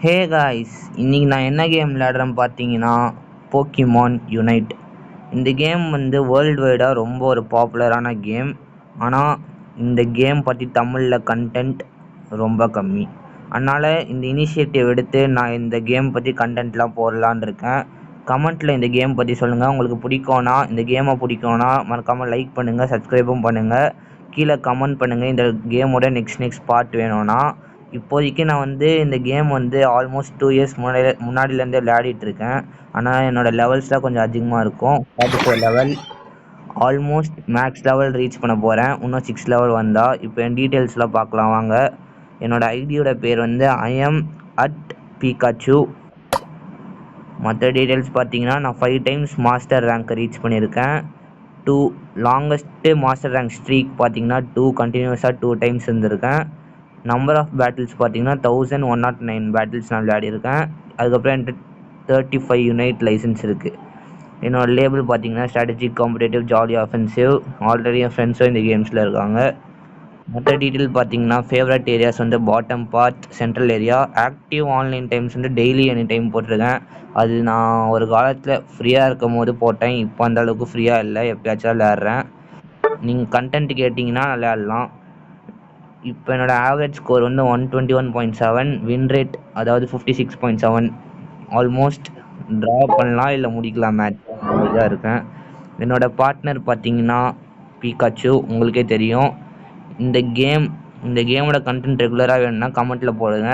Hey guys, இன்னைக்கு நான் என்ன கேம் விளையாடுறேன்னு பார்த்தீங்கன்னா போக்கிமான் யுனைட். இந்த கேம் வந்து வேர்ல்டு வைடாக ரொம்ப ஒரு பாப்புலரான கேம். ஆனால் இந்த கேம் பற்றி தமிழில் கண்டென்ட் ரொம்ப கம்மி. அதனால் இந்த இனிஷியேட்டிவ் எடுத்து நான் இந்த கேம் பற்றி கண்டென்ட்லாம் போடலான் இருக்கேன். கமெண்ட்டில் இந்த கேம் பற்றி சொல்லுங்கள். உங்களுக்கு பிடிக்கும்னா, இந்த கேமை பிடிக்கும்னா மறக்காமல் லைக் பண்ணுங்கள், சப்ஸ்கிரைபும் பண்ணுங்கள். கீழே கமெண்ட் பண்ணுங்கள் இந்த கேமோட நெக்ஸ்ட் பார்ட் வேணும்னா. இப்போதைக்கு நான் வந்து இந்த கேம் வந்து ஆல்மோஸ்ட் 2 இயர்ஸ் முன்னாடிலேருந்தே விளையாடிட்டுருக்கேன். ஆனால் என்னோடய லெவல்ஸ்லாம் கொஞ்சம் அதிகமாக இருக்கும். 44 level, almost maths level reach பண்ண போகிறேன். இன்னும் 6 லெவல் வந்தால். இப்போ என் டீட்டெயில்ஸ்லாம் பார்க்கலாம் வாங்க. என்னோடய ஐடியோட பேர் வந்து IAM@Pikachu. மற்ற டீட்டெயில்ஸ் பார்த்தீங்கன்னா, நான் 5 டைம்ஸ் மாஸ்டர் ரேங்க்கை ரீச் பண்ணியிருக்கேன். 2 லாங்கஸ்ட்டு மாஸ்டர் ரேங்க் ஸ்ட்ரீக் பார்த்தீங்கன்னா 2 கண்டினியூஸாக 2 டைம்ஸ் இருந்திருக்கேன். நம்பர் ஆஃப் பேட்டில்ஸ் பார்த்தீங்கன்னா 1109 பேட்டில்ஸ் நான் விளையாடிருக்கேன். அதுக்கப்புறம் என்கிட்ட 35 யுனைட் லைசன்ஸ் இருக்குது. என்னோடய லேபிள் பார்த்தீங்கன்னா strategic, competitive, jolly, offensive. Already என் ஃப்ரெண்ட்ஸும் இந்த கேம்ஸில் இருக்காங்க. மற்ற டீட்டெயில் பார்த்தீங்கன்னா ஃபேவரட் ஏரியாஸ் வந்து bottom part, central area. Active online times வந்து டெய்லி எனி டைம் போட்டிருக்கேன். அது நான் ஒரு காலத்தில் ஃப்ரீயாக இருக்கும் போது போட்டேன். இப்போ அந்த அளவுக்கு ஃப்ரீயாக இல்லை, எப்பயாச்சும் விளையாடுறேன். நீங்கள் கண்டென்ட் கேட்டிங்கன்னா விளையாடலாம். இப்போ என்னோடய ஆவரேஜ் ஸ்கோர் வந்து 121.7, வின் ரேட் அதாவது 56.7. ஆல்மோஸ்ட் ட்ரா பண்ணலாம் இல்லை முடிக்கலாம் மேட்ச், இதாக இருக்கேன். என்னோடய பார்ட்னர் பார்த்தீங்கன்னா பீகாச்சு, உங்களுக்கே தெரியும். இந்த கேமோட கண்டென்ட் ரெகுலராக வேணும்னா கமெண்ட்டில் போடுங்க.